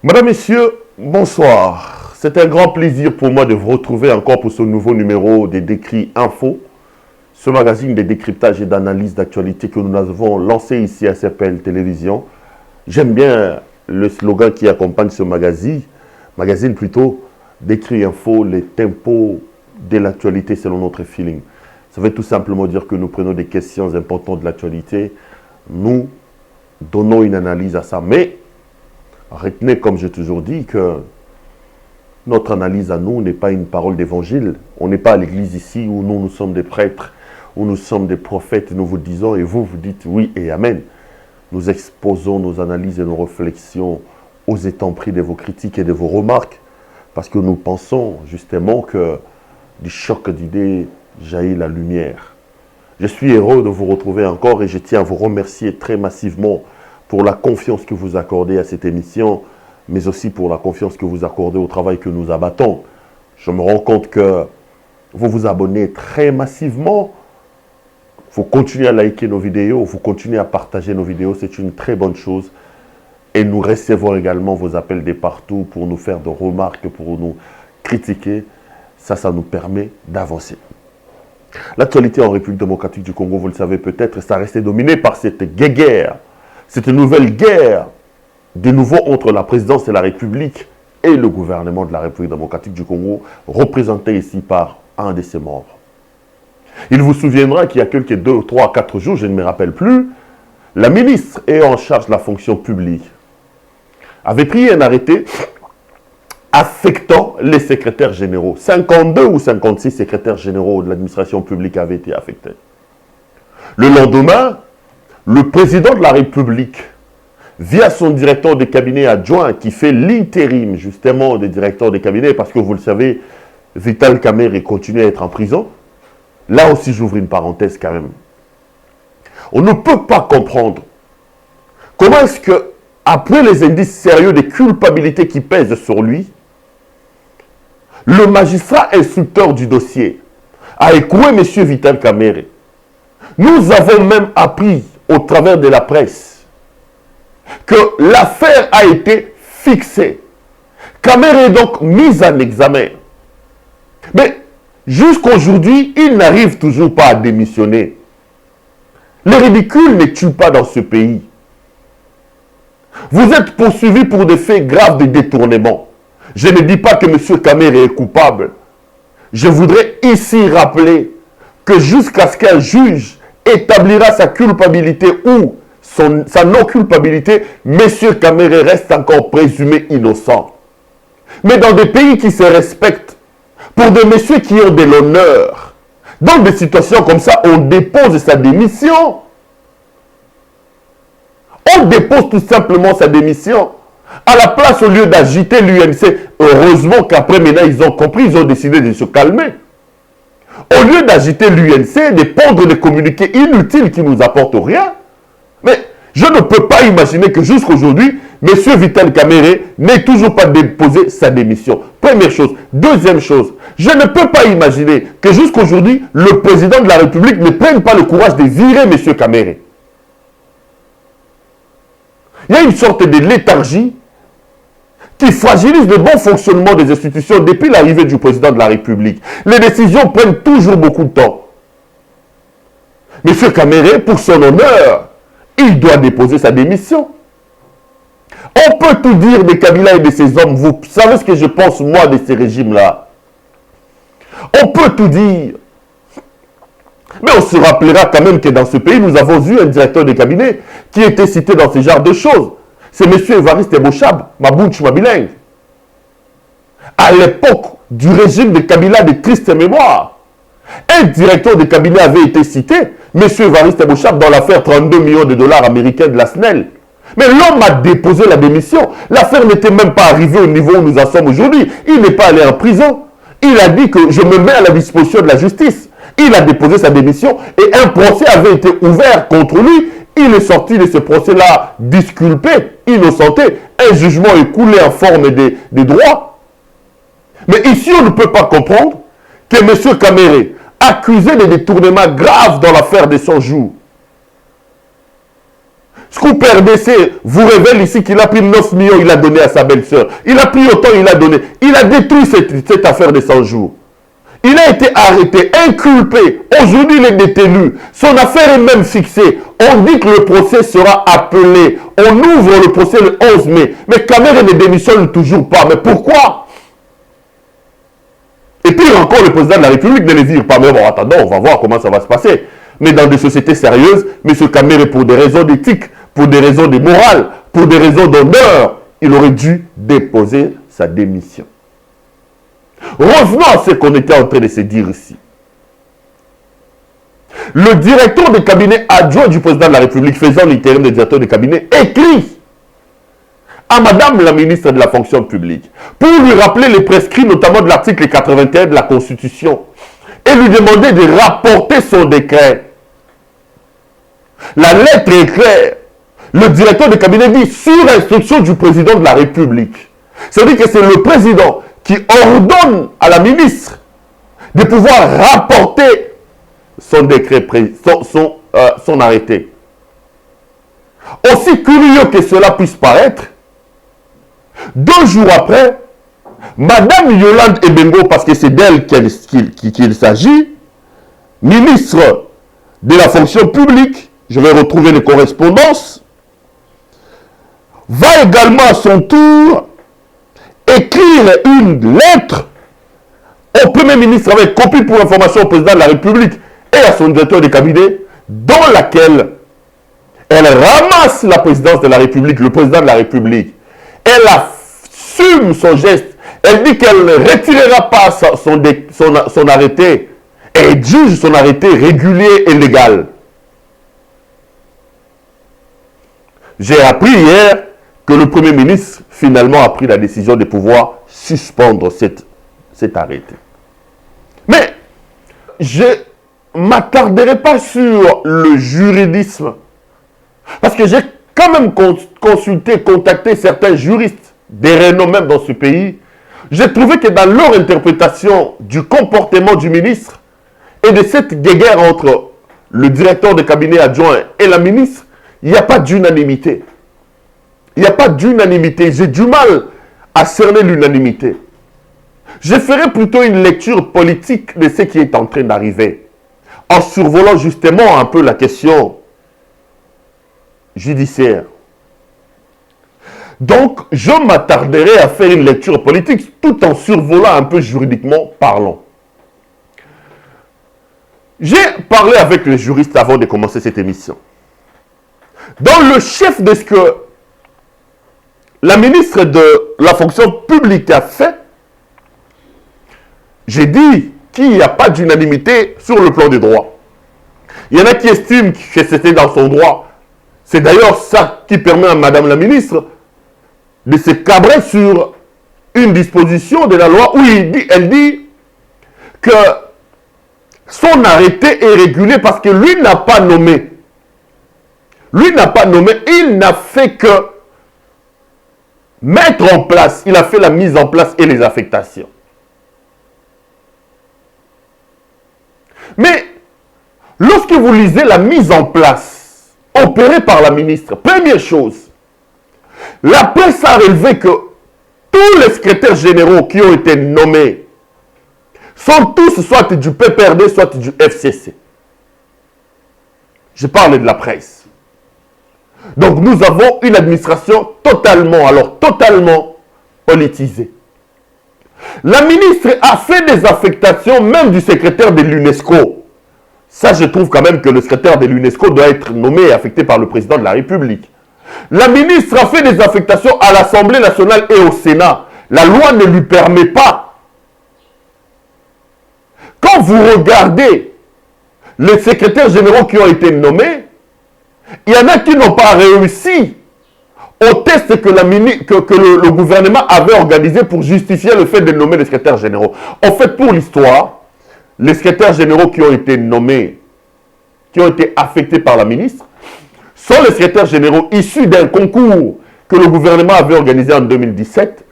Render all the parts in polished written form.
Madame, Messieurs, bonsoir. C'est un grand plaisir pour moi de vous retrouver encore pour ce nouveau numéro des Décryptes Info, ce magazine de décryptage et d'analyse d'actualité que nous avons lancé ici à CPL Télévision. J'aime bien le slogan qui accompagne ce magazine plutôt, Décryptes Info, les tempos de l'actualité selon notre feeling. Ça veut tout simplement dire que nous prenons des questions importantes de l'actualité, nous donnons une analyse à ça, mais retenez, comme j'ai toujours dit, que notre analyse à nous n'est pas une parole d'évangile. On n'est pas à l'église ici où nous sommes des prêtres, où nous sommes des prophètes, nous vous disons et vous dites oui et amen. Nous exposons nos analyses et nos réflexions aux étamperies de vos critiques et de vos remarques, parce que nous pensons justement que du choc d'idées jaillit la lumière. Je suis heureux de vous retrouver encore et je tiens à vous remercier très massivement pour la confiance que vous accordez à cette émission, mais aussi pour la confiance que vous accordez au travail que nous abattons. Je me rends compte que vous vous abonnez très massivement. Vous continuez à liker nos vidéos, vous continuez à partager nos vidéos, c'est une très bonne chose. Et nous recevons également vos appels de partout pour nous faire des remarques, pour nous critiquer. Ça nous permet d'avancer. L'actualité en République démocratique du Congo, vous le savez peut-être, ça resté dominé par cette guerre. Cette nouvelle guerre, de nouveau entre la présidence de la République et le gouvernement de la République démocratique du Congo, représenté ici par un de ses membres. Il vous souviendra qu'il y a quelques 2, 3, 4 jours, je ne me rappelle plus, la ministre ayant en charge de la fonction publique avait pris un arrêté affectant les secrétaires généraux. 52 ou 56 secrétaires généraux de l'administration publique avaient été affectés. Le lendemain, le président de la République, via son directeur de cabinet adjoint, qui fait l'intérim justement des directeurs de cabinet, parce que vous le savez, Vital Kamerhe continue à être en prison. Là aussi, j'ouvre une parenthèse quand même. On ne peut pas comprendre comment est-ce que, après les indices sérieux de culpabilité qui pèsent sur lui, le magistrat instructeur du dossier a écoué M. Vital Kamerhe. Nous avons même appris au travers de la presse que l'affaire a été fixée. Kamerhe est donc mise en examen. Mais jusqu'aujourd'hui, il n'arrive toujours pas à démissionner. Le ridicule ne tue pas dans ce pays. Vous êtes poursuivi pour des faits graves de détournement. Je ne dis pas que M. Kamerhe est coupable. Je voudrais ici rappeler que jusqu'à ce qu'un juge établira sa culpabilité ou sa non-culpabilité, M. Kamerhe reste encore présumé innocent. Mais dans des pays qui se respectent, pour des messieurs qui ont de l'honneur, dans des situations comme ça, on dépose sa démission. On dépose tout simplement sa démission. À la place, au lieu d'agiter l'UNC, heureusement qu'après maintenant, ils ont compris, ils ont décidé de se calmer. Au lieu d'agiter l'UNC, de pondre des communiqués inutiles qui ne nous apportent rien. Mais je ne peux pas imaginer que jusqu'à aujourd'hui, M. Vital Kamerhe n'ait toujours pas déposé sa démission. Première chose. Deuxième chose, je ne peux pas imaginer que jusqu'à aujourd'hui, le président de la République ne prenne pas le courage de virer M. Kamerhe. Il y a une sorte de léthargie qui fragilise le bon fonctionnement des institutions depuis l'arrivée du président de la République. Les décisions prennent toujours beaucoup de temps. M. Kamerhe, pour son honneur, il doit déposer sa démission. On peut tout dire de Kabila et de ses hommes. Vous savez ce que je pense, moi, de ces régimes-là. On peut tout dire. Mais on se rappellera quand même que dans ce pays, nous avons eu un directeur de cabinet qui était cité dans ce genre de choses. C'est M. Évariste Bochab, Mabouch Mabileng. À l'époque du régime de Kabila de triste mémoire, un directeur de cabinet avait été cité, M. Évariste Bochab, dans l'affaire 32 millions de dollars américains de la SNEL. Mais l'homme a déposé la démission. L'affaire n'était même pas arrivée au niveau où nous en sommes aujourd'hui. Il n'est pas allé en prison. Il a dit que je me mets à la disposition de la justice. Il a déposé sa démission et un procès avait été ouvert contre lui. Il est sorti de ce procès-là disculpé, innocenté. Un jugement est coulé en forme des droits. Mais ici, on ne peut pas comprendre que M. Kamerhe, accusé de détournement grave dans l'affaire de son jour, Scoop RDC vous révèle ici qu'il a pris 9 millions, il a donné à sa belle-sœur. Il a pris autant, il a donné. Il a détruit cette affaire de 100 jours. Il a été arrêté, inculpé. Aujourd'hui, il est détenu. Son affaire est même fixée. On dit que le procès sera appelé. On ouvre le procès le 11 mai. Mais Kamere ne démissionne toujours pas. Mais pourquoi? Et puis encore, le président de la République ne les vire pas. Mais bon, attendons, on va voir comment ça va se passer. Mais dans des sociétés sérieuses, M. Kamere, pour des raisons d'éthique, pour des raisons de morale, pour des raisons d'honneur, il aurait dû déposer sa démission. Revenons à ce qu'on était en train de se dire ici. Le directeur de cabinet adjoint du président de la République, faisant l'intérim de directeur de cabinet, écrit à Madame la ministre de la fonction publique pour lui rappeler les prescrits, notamment de l'article 81 de la Constitution, et lui demander de rapporter son décret. La lettre est claire. Le directeur de cabinet dit sur instruction du président de la République. C'est-à-dire que c'est le président qui ordonne à la ministre de pouvoir rapporter son décret, son arrêté. Aussi curieux que cela puisse paraître, 2 jours après, Madame Yolande Ebengo, parce que c'est d'elle qu'il s'agit, ministre de la fonction publique, je vais retrouver les correspondances, va également à son tour écrire une lettre au Premier ministre avec copie pour information au président de la République et à son directeur de cabinet, dans laquelle elle ramasse la présidence de la République, le président de la République. Elle assume son geste. Elle dit qu'elle ne retirera pas son arrêté et juge son arrêté régulier et légal. J'ai appris hier que le Premier ministre finalement a pris la décision de pouvoir suspendre cet arrêté. Mais je ne m'attarderai pas sur le juridisme. Parce que j'ai quand même consulté, contacté certains juristes, des renommes même dans ce pays. J'ai trouvé que dans leur interprétation du comportement du ministre et de cette guerre entre le directeur de cabinet adjoint et la ministre, il n'y a pas d'unanimité. Il n'y a pas d'unanimité. J'ai du mal à cerner l'unanimité. Je ferai plutôt une lecture politique de ce qui est en train d'arriver, en survolant justement un peu la question judiciaire. Donc, je m'attarderai à faire une lecture politique tout en survolant un peu juridiquement parlant. J'ai parlé avec les juristes avant de commencer cette émission. Dans le chef de ce que la ministre de la fonction publique a fait, j'ai dit qu'il n'y a pas d'unanimité sur le plan des droits. Il y en a qui estiment que c'était dans son droit. C'est d'ailleurs ça qui permet à Madame la ministre de se cabrer sur une disposition de la loi où elle dit que son arrêté est régulé parce que lui n'a pas nommé. Lui n'a pas nommé, il n'a fait que mettre en place, il a fait la mise en place et les affectations. Mais lorsque vous lisez la mise en place opérée par la ministre, première chose, la presse a relevé que tous les secrétaires généraux qui ont été nommés sont tous soit du PPRD, soit du FCC. Je parle de la presse. Donc nous avons une administration totalement politisée. La ministre a fait des affectations même du secrétaire de l'UNESCO. Ça, je trouve quand même que le secrétaire de l'UNESCO doit être nommé et affecté par le président de la République. La ministre a fait des affectations à l'Assemblée nationale et au Sénat. La loi ne lui permet pas. Quand vous regardez les secrétaires généraux qui ont été nommés, il y en a qui n'ont pas réussi au test que le gouvernement avait organisé pour justifier le fait de nommer les secrétaires généraux. En fait, pour l'histoire, les secrétaires généraux qui ont été nommés, qui ont été affectés par la ministre, sont les secrétaires généraux issus d'un concours que le gouvernement avait organisé en 2017.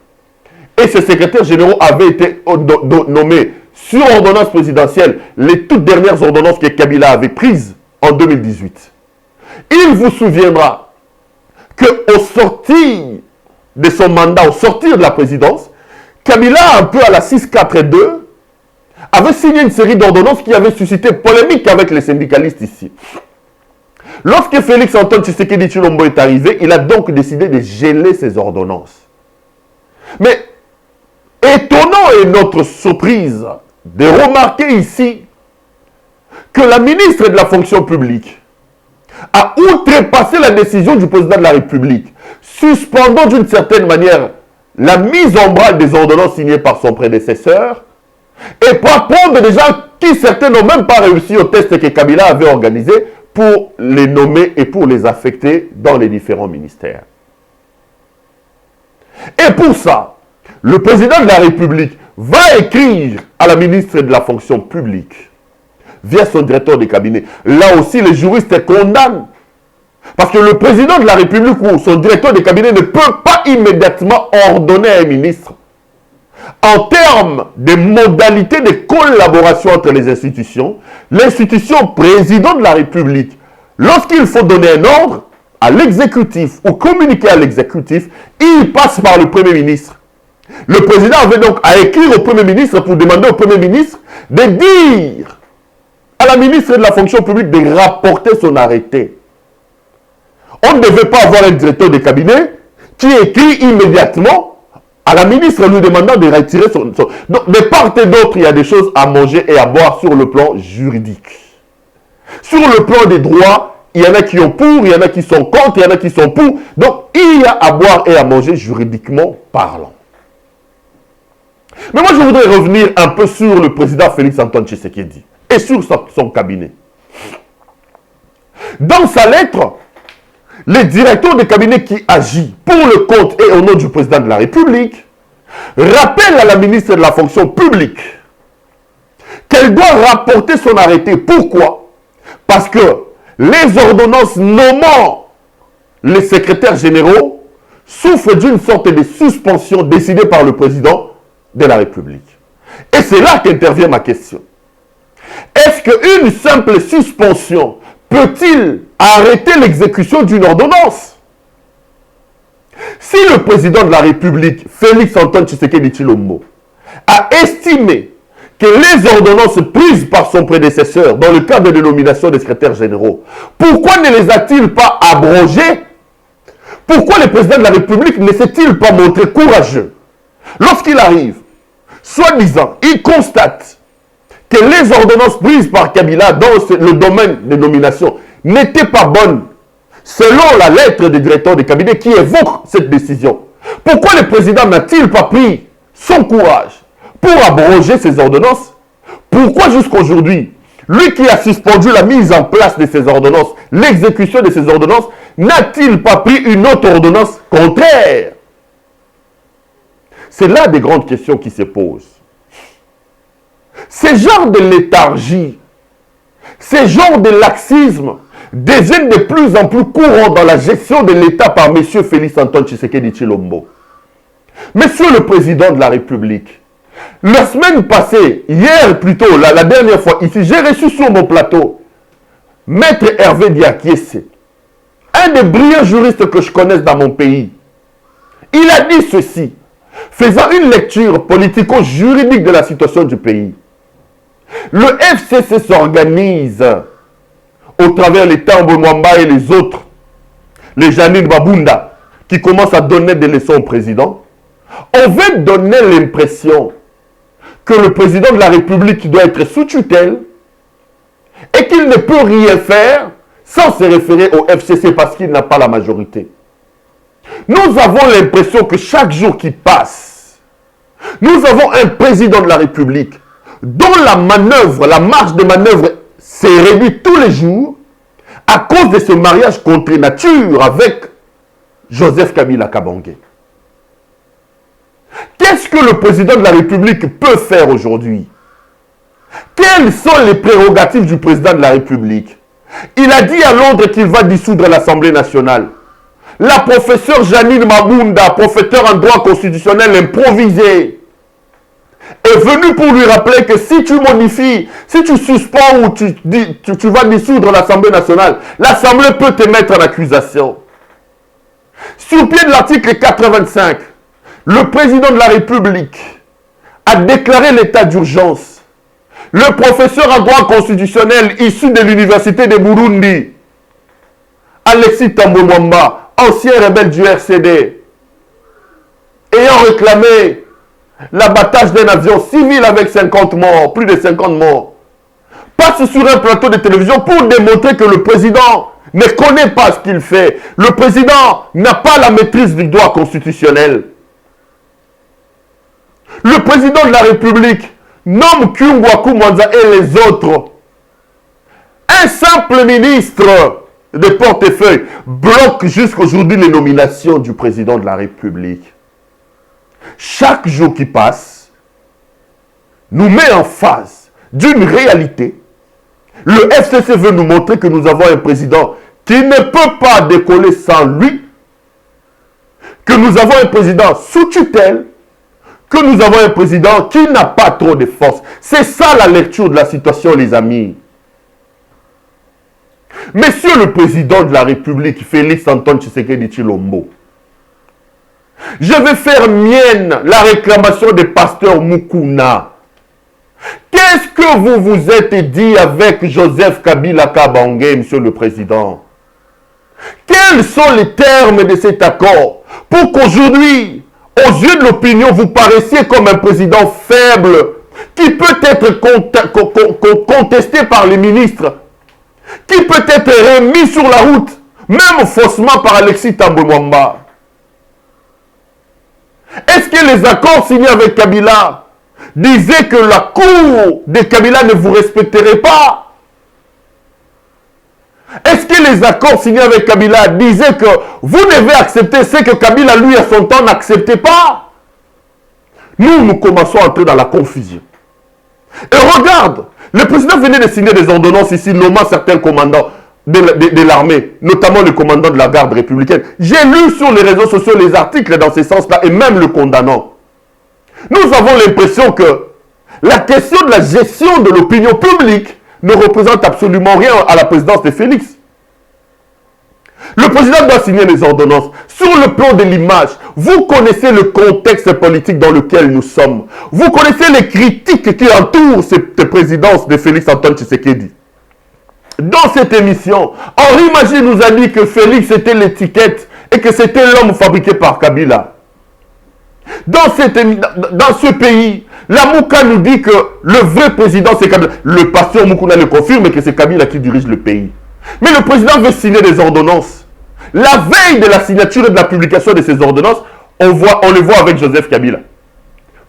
Et ces secrétaires généraux avaient été nommés sur ordonnance présidentielle, les toutes dernières ordonnances que Kabila avait prises en 2018. Il vous souviendra qu'au sortir de son mandat, au sortir de la présidence, Kabila, un peu à la 6-4-2, avait signé une série d'ordonnances qui avait suscité polémique avec les syndicalistes ici. Lorsque Félix Antoine Tshisekedi Tshilombo est arrivé, il a donc décidé de geler ces ordonnances. Mais étonnant est notre surprise de remarquer ici que la ministre de la fonction publique a outrepassé la décision du président de la République, suspendant d'une certaine manière la mise en branle des ordonnances signées par son prédécesseur, et pour apprendre des gens qui certains n'ont même pas réussi au test que Kabila avait organisé pour les nommer et pour les affecter dans les différents ministères. Et pour ça, le président de la République va écrire à la ministre de la fonction publique via son directeur de cabinet. Là aussi, les juristes condamnent. Parce que le président de la République ou son directeur de cabinet ne peut pas immédiatement ordonner à un ministre, en termes de modalités de collaboration entre les institutions, l'institution président de la République, lorsqu'il faut donner un ordre à l'exécutif ou communiquer à l'exécutif, il passe par le Premier ministre. Le président avait donc à écrire au Premier ministre pour demander au Premier ministre de dire à la ministre de la fonction publique de rapporter son arrêté. On ne devait pas avoir un directeur de cabinet qui écrit immédiatement à la ministre lui demandant de retirer son... Donc, de part et d'autre, il y a des choses à manger et à boire sur le plan juridique. Sur le plan des droits, il y en a qui ont pour, il y en a qui sont contre, il y en a qui sont pour. Donc, il y a à boire et à manger juridiquement parlant. Mais moi, je voudrais revenir un peu sur le président Félix Antoine Tshisekedi et sur son cabinet. Dans sa lettre, le directeur de cabinet qui agit pour le compte et au nom du président de la République rappelle à la ministre de la fonction publique qu'elle doit rapporter son arrêté. Pourquoi? Parce que les ordonnances nommant les secrétaires généraux souffrent d'une sorte de suspension décidée par le président de la République. Et c'est là qu'intervient ma question. Est-ce qu'une simple suspension peut-il arrêter l'exécution d'une ordonnance? Si le président de la République, Félix Antoine Tshisekedi Tshilombo, a estimé que les ordonnances prises par son prédécesseur dans le cadre de nomination des secrétaires généraux, pourquoi ne les a-t-il pas abrogées? Pourquoi le président de la République ne s'est-il pas montré courageux lorsqu'il arrive, soi-disant, il constate que les ordonnances prises par Kabila dans le domaine des nominations n'étaient pas bonnes, selon la lettre du directeur de cabinet qui évoque cette décision? Pourquoi le président n'a-t-il pas pris son courage pour abroger ces ordonnances? Pourquoi jusqu'aujourd'hui, lui qui a suspendu la mise en place de ces ordonnances, l'exécution de ces ordonnances, n'a-t-il pas pris une autre ordonnance contraire? C'est là des grandes questions qui se posent. Ce genre de léthargie, ce genre de laxisme deviennent de plus en plus courants dans la gestion de l'État par M. Félix Antoine Tshisekedi Tshilombo. Monsieur le président de la République, la semaine passée, hier plutôt, la dernière fois ici, j'ai reçu sur mon plateau Maître Hervé Diakiese, un des brillants juristes que je connaisse dans mon pays. Il a dit ceci, faisant une lecture politico-juridique de la situation du pays. Le FCC s'organise au travers les Tambo Mwamba et les autres, les Janine Babunda, qui commencent à donner des leçons au président. On veut donner l'impression que le président de la République doit être sous tutelle et qu'il ne peut rien faire sans se référer au FCC parce qu'il n'a pas la majorité. Nous avons l'impression que chaque jour qui passe, nous avons un président de la République dont la manœuvre, la marge de manœuvre s'est réduite tous les jours à cause de ce mariage contre nature avec Joseph Kabila Kabange. Qu'est-ce que le président de la République peut faire aujourd'hui? Quelles sont les prérogatives du président de la République? Il a dit à Londres qu'il va dissoudre l'Assemblée nationale. La professeure Janine Mabunda, professeure en droit constitutionnel improvisé, est venue pour lui rappeler que si tu modifies, si tu suspends ou tu vas dissoudre l'Assemblée nationale, l'Assemblée peut te mettre en accusation. Sur pied de l'article 85, le président de la République a déclaré l'état d'urgence. Le professeur en droit constitutionnel issu de l'université de Burundi, Alexis Thambwe Mwamba, ancien rebelle du RCD, ayant réclamé l'abattage d'un avion civil avec 50 morts, plus de 50 morts, passe sur un plateau de télévision pour démontrer que le président ne connaît pas ce qu'il fait. Le président n'a pas la maîtrise du droit constitutionnel. Le président de la République nomme Kyungwaku Mwanza et les autres. Un simple ministre de portefeuille bloque jusqu'aujourd'hui les nominations du président de la République. Chaque jour qui passe nous met en face d'une réalité. Le FCC veut nous montrer que nous avons un président qui ne peut pas décoller sans lui, que nous avons un président sous tutelle, que nous avons un président qui n'a pas trop de force. C'est ça la lecture de la situation, les amis. Monsieur le président de la République, Félix Antoine Tshisekedi Tshilombo, je vais faire mienne la réclamation des pasteurs Mukuna. Qu'est-ce que vous vous êtes dit avec Joseph Kabila Kabange, monsieur le président? Quels sont les termes de cet accord pour qu'aujourd'hui, aux yeux de l'opinion, vous paraissiez comme un président faible qui peut être contesté par les ministres, qui peut être remis sur la route, même faussement par Alexis Thambwe Mwamba? Est-ce que les accords signés avec Kabila disaient que la cour de Kabila ne vous respecterait pas? Est-ce que les accords signés avec Kabila disaient que vous devez accepter ce que Kabila, lui, à son temps, n'acceptait pas? Nous commençons à entrer dans la confusion. Et regarde, le président venait de signer des ordonnances ici, nommant certains commandants de l'armée, notamment le commandant de la garde républicaine. J'ai lu sur les réseaux sociaux les articles dans ce sens-là et même le condamnant. Nous avons l'impression que la question de la gestion de l'opinion publique ne représente absolument rien à la présidence de Félix. Le président doit signer les ordonnances. Sur le plan de l'image, vous connaissez le contexte politique dans lequel nous sommes. Vous connaissez les critiques qui entourent cette présidence de Félix Antoine Tshisekedi. Dans cette émission, Henri Magie nous a dit que Félix était l'étiquette et que c'était l'homme fabriqué par Kabila. Dans ce pays, la Mouka nous dit que le vrai président c'est Kabila. Le pasteur Moukouna le confirme que c'est Kabila qui dirige le pays. Mais le président veut signer des ordonnances. La veille de la signature et de la publication de ces ordonnances, on le voit avec Joseph Kabila.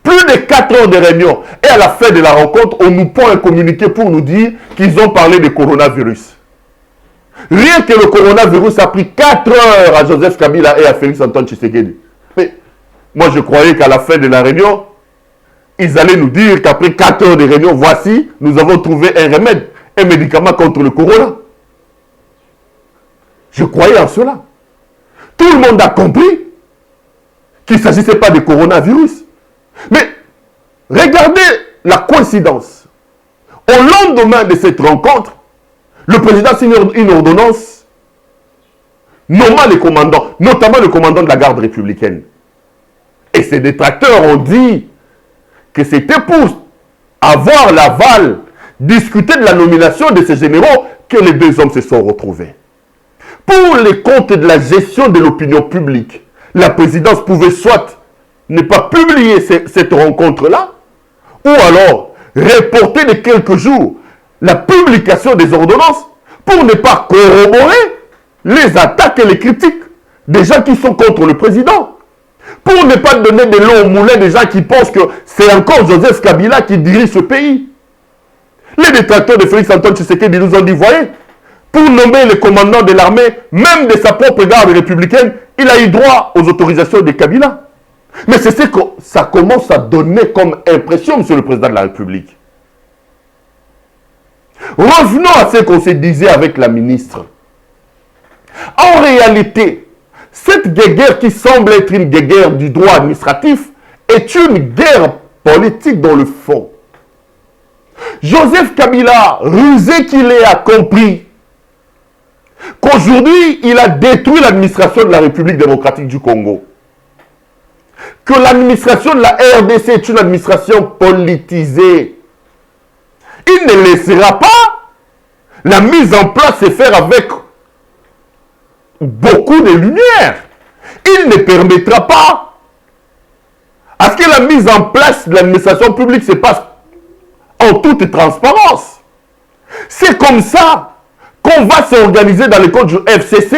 Plus de 4 heures de réunion. Et à la fin de la rencontre, on nous prend un communiqué pour nous dire qu'ils ont parlé de coronavirus. Rien que le coronavirus a pris 4 heures à Joseph Kabila et à Félix Antoine Tshisekedi. Mais moi, je croyais qu'à la fin de la réunion, ils allaient nous dire qu'après 4 heures de réunion, voici, nous avons trouvé un remède, un médicament contre le corona. Je croyais en cela. Tout le monde a compris qu'il ne s'agissait pas de coronavirus. Mais regardez la coïncidence. Au lendemain de cette rencontre, le président signe une ordonnance nommant les commandants, notamment le commandant de la garde républicaine. Et ses détracteurs ont dit que c'était pour avoir l'aval, discuter de la nomination de ces généraux que les deux hommes se sont retrouvés. Pour les comptes de la gestion de l'opinion publique, la présidence pouvait soit ne pas publier cette rencontre-là, ou alors reporter de quelques jours la publication des ordonnances pour ne pas corroborer les attaques et les critiques des gens qui sont contre le président. Pour ne pas donner de l'eau au moulin des gens qui pensent que c'est encore Joseph Kabila qui dirige ce pays. Les détracteurs de Félix Antoine Tshisekedi nous ont dit, voyez, pour nommer le commandant de l'armée, même de sa propre garde républicaine, il a eu droit aux autorisations de Kabila. Mais c'est ce que ça commence à donner comme impression, monsieur le président de la République. Revenons à ce qu'on se disait avec la ministre. En réalité, cette guerre qui semble être une guerre du droit administratif est une guerre politique dans le fond. Joseph Kabila, rusé qu'il est, a compris qu'aujourd'hui, il a détruit l'administration de la République démocratique du Congo, que l'administration de la RDC est une administration politisée. Il ne laissera pas la mise en place se faire avec beaucoup de lumière. Il ne permettra pas à ce que la mise en place de l'administration publique se passe en toute transparence. C'est comme ça qu'on va s'organiser dans les codes du FCC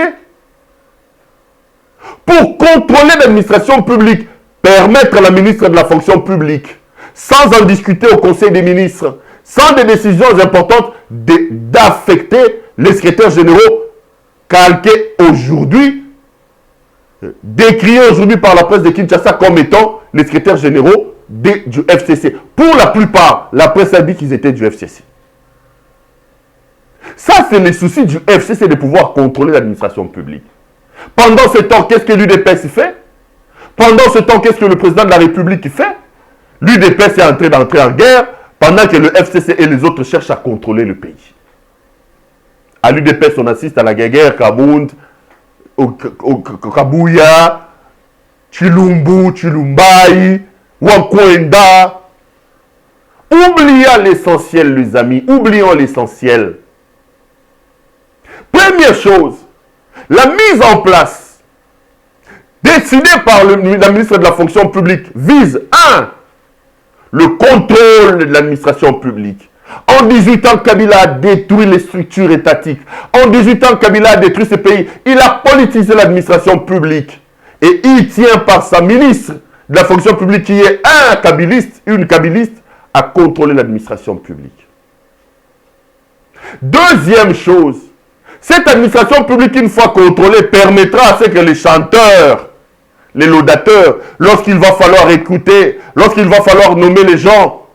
pour contrôler l'administration publique, permettre à la ministre de la fonction publique, sans en discuter au Conseil des ministres, sans des décisions importantes, d'affecter les secrétaires généraux calqués aujourd'hui, décriés aujourd'hui par la presse de Kinshasa comme étant les secrétaires généraux du FCC. Pour la plupart, la presse a dit qu'ils étaient du FCC. Ça, c'est le souci du FCC de pouvoir contrôler l'administration publique. Pendant ce temps, qu'est-ce que l'UDPS fait? Pendant ce temps, qu'est-ce que le président de la République fait? L'UDPS est en train d'entrer en guerre pendant que le FCC et les autres cherchent à contrôler le pays. À l'UDPS, on assiste à la guerre Kabound, Kabuya, Chilumbu, Chilumbai, Wakwenda. Oublions l'essentiel, les amis. Oublions l'essentiel. Première chose, la mise en place décidée par la ministre de la fonction publique vise 1. Le contrôle de l'administration publique. En 18 ans, Kabila a détruit les structures étatiques. En 18 ans, Kabila a détruit ce pays. Il a politisé l'administration publique. Et il tient par sa ministre de la fonction publique qui est un kabiliste, une kabiliste, à contrôler l'administration publique. Deuxième chose, cette administration publique, une fois contrôlée, permettra à ce que les chanteurs, les laudateurs, lorsqu'il va falloir écouter, lorsqu'il va falloir nommer les gens,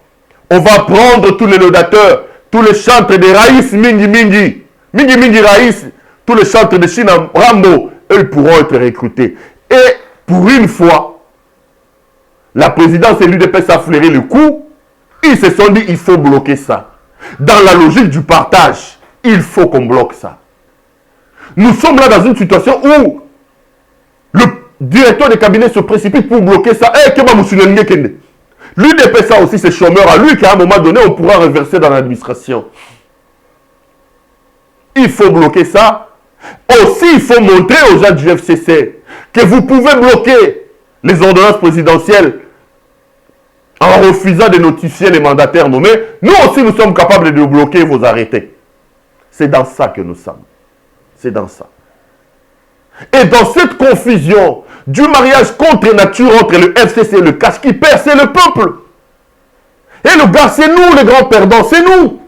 on va prendre tous les laudateurs, tous les chantres de Raïs Mingi Mingi, Mingi Mingi Raïs, tous les chantres de China Rambo, eux pourront être recrutés. Et pour une fois, la présidence et l'UDPS a flairé le coup, ils se sont dit il faut bloquer ça. Dans la logique du partage, il faut qu'on bloque ça. Nous sommes là dans une situation où le directeur des cabinets se précipite pour bloquer ça. L'UDPS a aussi ses chômeurs à lui qu'à un moment donné, on pourra reverser dans l'administration. Il faut bloquer ça. Aussi, il faut montrer aux gens du FCC que vous pouvez bloquer les ordonnances présidentielles en refusant de notifier les mandataires nommés. Nous aussi, nous sommes capables de bloquer vos arrêtés. C'est dans ça que nous sommes. C'est dans ça. Et dans cette confusion du mariage contre nature entre le FCC et le cash qui perd, c'est le peuple. Et le gars, c'est nous les grands perdants, c'est nous.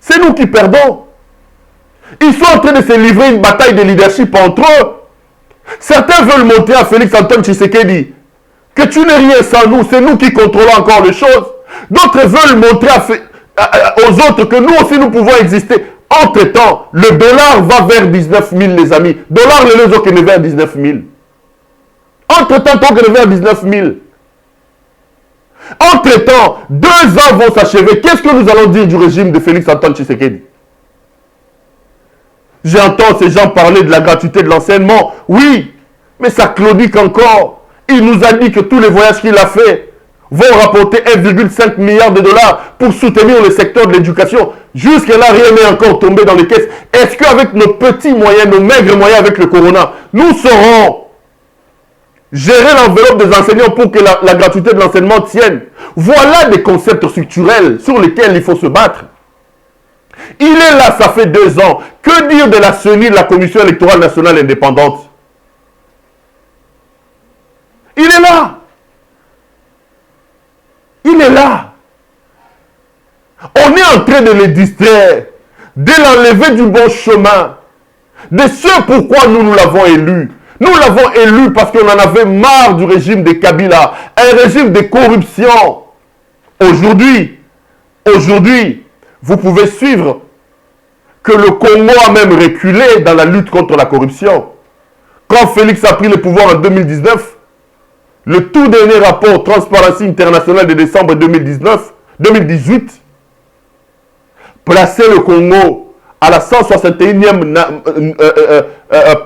C'est nous qui perdons. Ils sont en train de se livrer une bataille de leadership entre eux. Certains veulent montrer à Félix Antoine Tshisekedi que tu n'es rien sans nous, c'est nous qui contrôlons encore les choses. D'autres veulent montrer aux autres que nous aussi nous pouvons exister. Entre-temps, le dollar va vers 19 000, les amis. Dollar, le réseau qui est vers 19 000. Entre-temps, tant que est vers 19 000. Entre-temps, 2 ans vont s'achever. Qu'est-ce que nous allons dire du régime de Félix Antoine Tshisekedi? J'entends ces gens parler de la gratuité de l'enseignement. Oui, mais ça claudique encore. Il nous a dit que tous les voyages qu'il a fait vont rapporter 1,5 milliard de dollars pour soutenir le secteur de l'éducation. Jusque-là, rien n'est encore tombé dans les caisses. Est-ce qu'avec nos petits moyens, nos maigres moyens avec le corona, nous saurons gérer l'enveloppe des enseignants pour que la gratuité de l'enseignement tienne? Voilà des concepts structurels sur lesquels il faut se battre. Il est là, ça fait 2 ans. Que dire de la CENI, de la Commission électorale nationale indépendante? Il est là. Il est là. On est en train de les distraire, de l'enlever du bon chemin, de ce pourquoi nous l'avons élu. Nous l'avons élu parce qu'on en avait marre du régime de Kabila, un régime de corruption. Aujourd'hui, vous pouvez suivre que le Congo a même reculé dans la lutte contre la corruption. Quand Félix a pris le pouvoir en 2019, le tout dernier rapport Transparency International de décembre 2018 plaçait le Congo à la 161e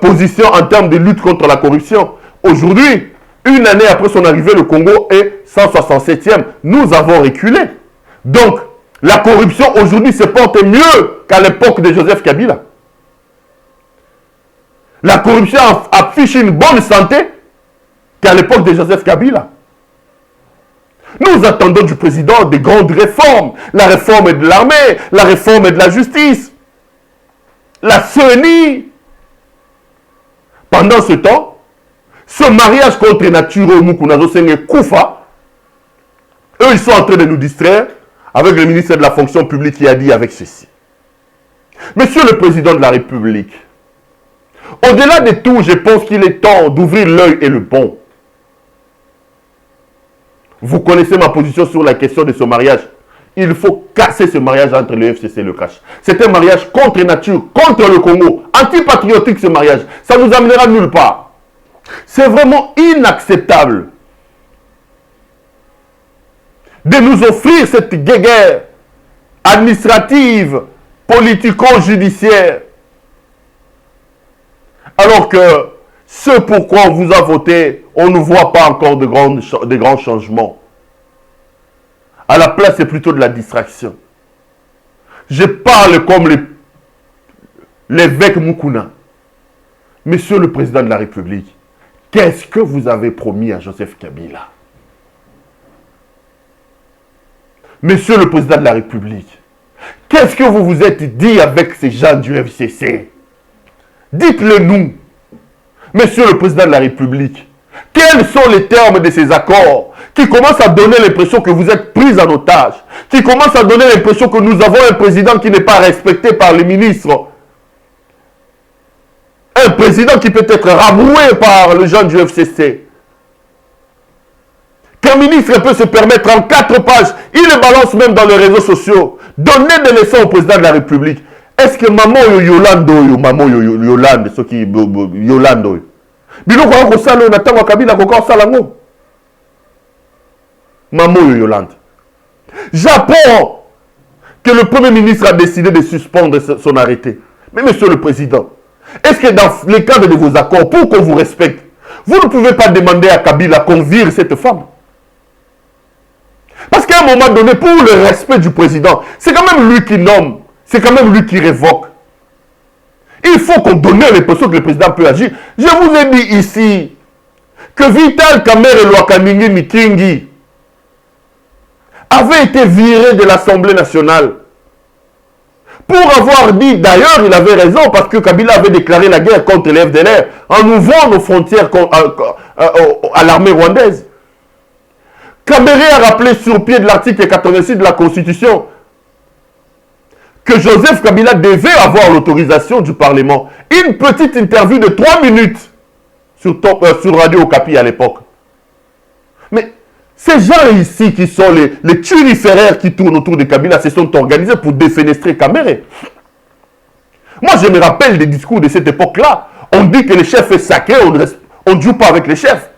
position en termes de lutte contre la corruption. Aujourd'hui, une année après son arrivée, le Congo est 167e. Nous avons reculé. Donc, la corruption aujourd'hui se porte mieux qu'à l'époque de Joseph Kabila. La corruption affiche une bonne santé qu'à l'époque de Joseph Kabila. Nous attendons du président des grandes réformes. La réforme de l'armée, la réforme de la justice, la CENI. Pendant ce temps, ce mariage contre nature au Mukunazo Senge Koufa, eux, ils sont en train de nous distraire avec le ministre de la fonction publique qui a dit avec ceci. Monsieur le président de la République, au-delà de tout, je pense qu'il est temps d'ouvrir l'œil et le bon. Vous connaissez ma position sur la question de ce mariage. Il faut casser ce mariage entre le FCC et le CRACH. C'est un mariage contre nature, contre le Congo, antipatriotique ce mariage. Ça nous amènera nulle part. C'est vraiment inacceptable de nous offrir cette guerre administrative, politico-judiciaire, alors que ce pourquoi on vous a voté, on ne voit pas encore de grands changements. À la place, c'est plutôt de la distraction. Je parle comme l'évêque Mukuna. Monsieur le président de la République, qu'est-ce que vous avez promis à Joseph Kabila? Monsieur le président de la République, qu'est-ce que vous vous êtes dit avec ces gens du FCC? Dites-le nous. Monsieur le président de la République, quels sont les termes de ces accords qui commencent à donner l'impression que vous êtes pris en otage, qui commencent à donner l'impression que nous avons un président qui n'est pas respecté par les ministres, un président qui peut être rabroué par les gens du FCC, qu'un ministre peut se permettre en 4 pages, il le balance même dans les réseaux sociaux, donner des leçons au président de la République. Est-ce que maman Yolando, maman Yolande, ce qui Yolando, biloko ko sala na tango Kabila ko ko sala ngo. Maman Yolande. J'apprends que le Premier ministre a décidé de suspendre son arrêté. Mais monsieur le président, est-ce que dans le cadre de vos accords, pour qu'on vous respecte, vous ne pouvez pas demander à Kabila qu'on vire cette femme? Parce qu'à un moment donné, pour le respect du président, c'est quand même lui qui nomme. C'est quand même lui qui révoque. Il faut qu'on donne l'impression que le président peut agir. Je vous ai dit ici que Vital Kamerhe Lwakamingi Mikingi avait été viré de l'Assemblée nationale pour avoir dit, d'ailleurs il avait raison, parce que Kabila avait déclaré la guerre contre les FDLR en ouvrant nos frontières à l'armée rwandaise. Kamerhe a rappelé sur pied de l'article 86 de la Constitution que Joseph Kabila devait avoir l'autorisation du Parlement. Une petite interview de 3 minutes sur Radio Okapi à l'époque. Mais ces gens ici qui sont les turiféraires qui tournent autour de Kabila se sont organisés pour défenestrer Kamerhe. Moi, je me rappelle des discours de cette époque-là. On dit que le chef est sacré, on ne joue pas avec les chefs.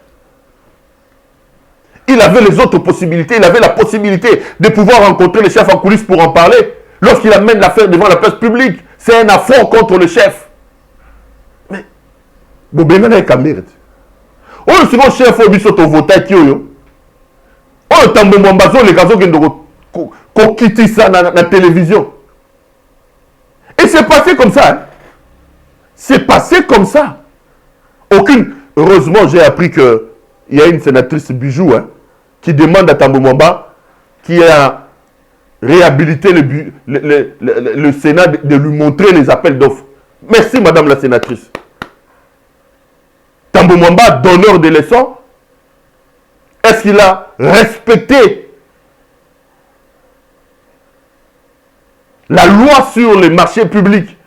Il avait les autres possibilités. Il avait la possibilité de pouvoir rencontrer le chef en coulisses pour en parler. Lorsqu'il amène l'affaire devant la place publique, c'est un affront contre le chef. Mais, Bobena est Kamerhe. Oh, le second chef, il faut que voter qui est. Oh, le tambo mwambazo, les gazos qui quittent ça dans la télévision. Et c'est passé comme ça. Hein? C'est passé comme ça. Aucune. Heureusement, j'ai appris qu'il y a une sénatrice Bijou qui demande à Tambo Mwamba qui a réhabilité le Sénat de lui montrer les appels d'offres. Merci, madame la sénatrice. Tambo Mwamba, donneur de leçons, est-ce qu'il a respecté la loi sur les marchés publics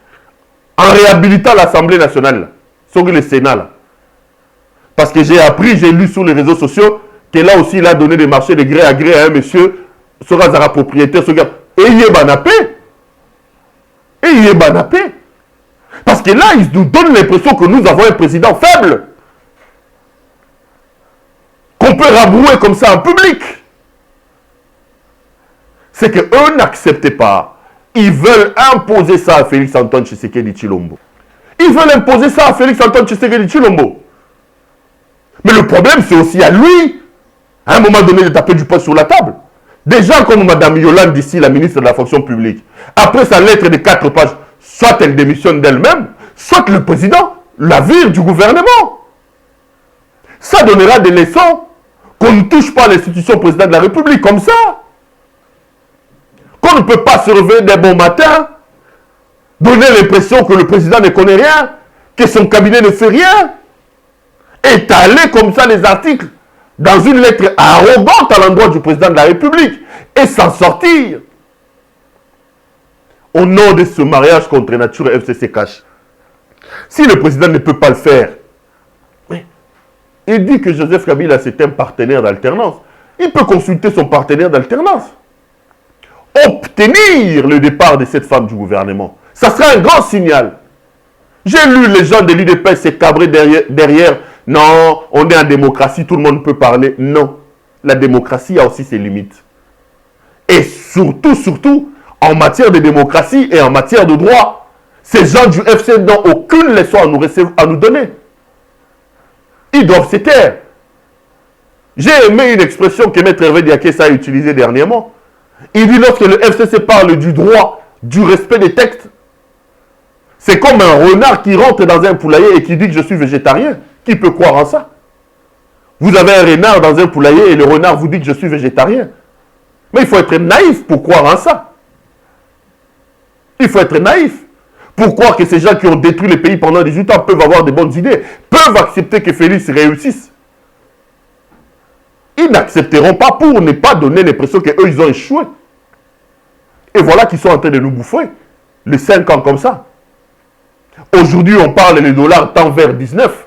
en réhabilitant l'Assemblée nationale, sur le Sénat là? Parce que j'ai appris, j'ai lu sur les réseaux sociaux que là aussi il a donné des marchés de gré à gré à un monsieur Sorazara propriétaire, ce gars. Et il est banapé. Et il est banapé. Parce que là, ils nous donnent l'impression que nous avons un président faible. Qu'on peut rabrouer comme ça en public. C'est qu'eux n'acceptaient pas Ils veulent imposer ça à Félix Antoine Tshisekedi Tshilombo. Ils veulent imposer ça à Félix Antoine Tshisekedi Tshilombo. Mais le problème, c'est aussi à lui, à un moment donné, de taper du poing sur la table. Des gens comme Mme Yolande ici, la ministre de la fonction publique, après sa lettre de 4 pages, soit elle démissionne d'elle-même, soit le président la vire du gouvernement. Ça donnera des leçons qu'on ne touche pas à l'institution président de la République comme ça. Qu'on ne peut pas se réveiller d'un bon matin, donner l'impression que le président ne connaît rien, que son cabinet ne fait rien, étaler comme ça les articles dans une lettre arrogante à l'endroit du président de la République et s'en sortir. Au nom de ce mariage contre nature, FCC cache. Si le président ne peut pas le faire, il dit que Joseph Kabila c'est un partenaire d'alternance. Il peut consulter son partenaire d'alternance. Obtenir le départ de cette femme du gouvernement. Ça sera un grand signal. J'ai lu les gens de l'UDPS se cabrer derrière. Non, on est en démocratie, tout le monde peut parler. Non, la démocratie a aussi ses limites. Et surtout, en matière de démocratie et en matière de droit, ces gens du FC n'ont aucune leçon à nous donner. Ils doivent se taire. J'ai aimé une expression que Maître Hervé Diakessa a utilisée dernièrement. Il dit lorsque le FCC parle du droit, du respect des textes, c'est comme un renard qui rentre dans un poulailler et qui dit que je suis végétarien. Qui peut croire en ça? Vous avez un renard dans un poulailler et le renard vous dit que je suis végétarien. Mais il faut être naïf pour croire en ça. Il faut être naïf pour croire que ces gens qui ont détruit le pays pendant 18 ans peuvent avoir de bonnes idées, peuvent accepter que Félix réussisse. Ils n'accepteront pas pour ne pas donner l'impression qu'eux, ils ont échoué. Et voilà qu'ils sont en train de nous bouffer. Les 5 ans comme ça. Aujourd'hui, on parle le dollar tend vers 19.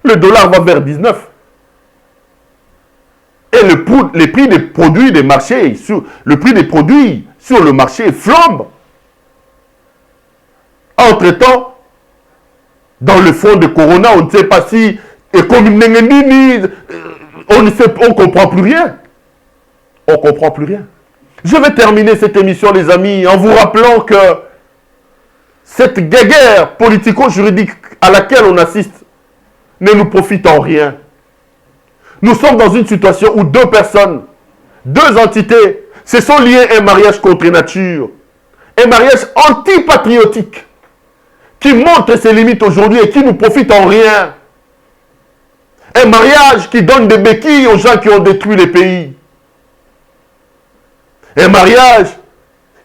Le dollar va vers 19. Et les prix des produits des marchés, le prix des produits sur le marché flambe. Entre-temps, dans le fond de Corona, on ne sait pas si, et comme on ne comprend plus rien. On ne comprend plus rien. Je vais terminer cette émission, les amis, en vous rappelant que cette guerre politico-juridique à laquelle on assiste ne nous profite en rien. Nous sommes dans une situation où deux personnes, deux entités, se sont liées à un mariage contre nature, un mariage antipatriotique, qui montre ses limites aujourd'hui et qui nous profite en rien. Un mariage qui donne des béquilles aux gens qui ont détruit les pays. Un mariage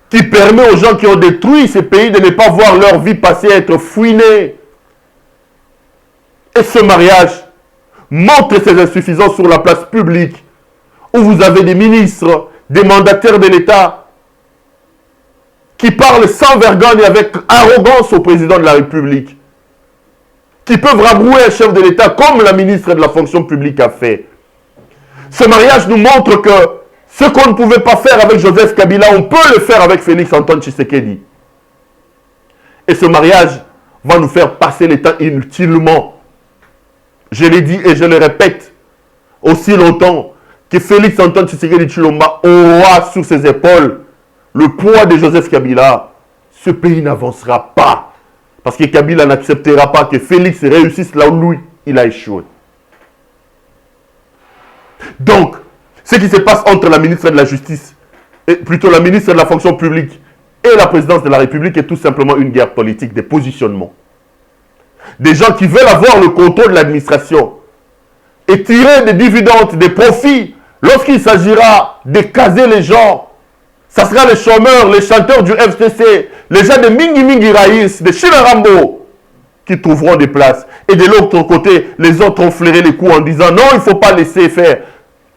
qui permet aux gens qui ont détruit ces pays de ne pas voir leur vie passer à être fouinée. Et ce mariage montre ses insuffisances sur la place publique, où vous avez des ministres, des mandataires de l'État, qui parlent sans vergogne et avec arrogance au président de la République, qui peuvent rabrouer un chef de l'État comme la ministre de la fonction publique a fait. Ce mariage nous montre que ce qu'on ne pouvait pas faire avec Joseph Kabila, on peut le faire avec Félix Antoine Tshisekedi. Et ce mariage va nous faire passer le temps inutilement. Je l'ai dit et je le répète, aussi longtemps que Félix Antoine Tshisekedi Tshilombo aura sur ses épaules le poids de Joseph Kabila, ce pays n'avancera pas. Parce que Kabila n'acceptera pas que Félix réussisse là où lui, il a échoué. Donc, ce qui se passe entre la ministre de la Justice, et plutôt la ministre de la Fonction publique et la présidence de la République est tout simplement une guerre politique, des positionnements. Des gens qui veulent avoir le contrôle de l'administration et tirer des dividendes, des profits, lorsqu'il s'agira de caser les gens. Ça sera les chômeurs, les chanteurs du FCC, les gens de Mingi Mingi Raïs, de Chilarambo, qui trouveront des places. Et de l'autre côté, les autres ont flairé les coups en disant non, il ne faut pas laisser faire.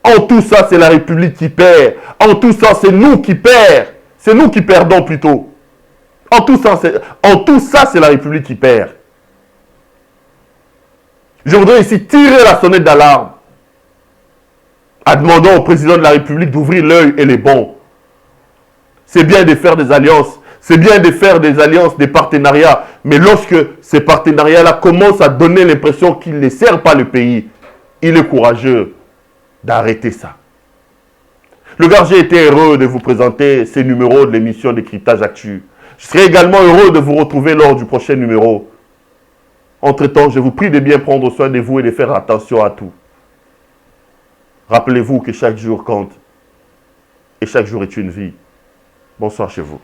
En tout ça, c'est la République qui perd. En tout ça, c'est nous qui perdons. C'est nous qui perdons plutôt. En tout ça, c'est la République qui perd. Je voudrais ici tirer la sonnette d'alarme en demandant au président de la République d'ouvrir l'œil et les bons. C'est bien de faire des alliances, c'est bien de faire des alliances, des partenariats, mais lorsque ces partenariats-là commencent à donner l'impression qu'ils ne servent pas le pays, il est courageux d'arrêter ça. Le Garger était heureux de vous présenter ces numéros de l'émission Décryptage Actu. Je serai également heureux de vous retrouver lors du prochain numéro. Entre-temps, je vous prie de bien prendre soin de vous et de faire attention à tout. Rappelez-vous que chaque jour compte et chaque jour est une vie. Bonsoir chez vous.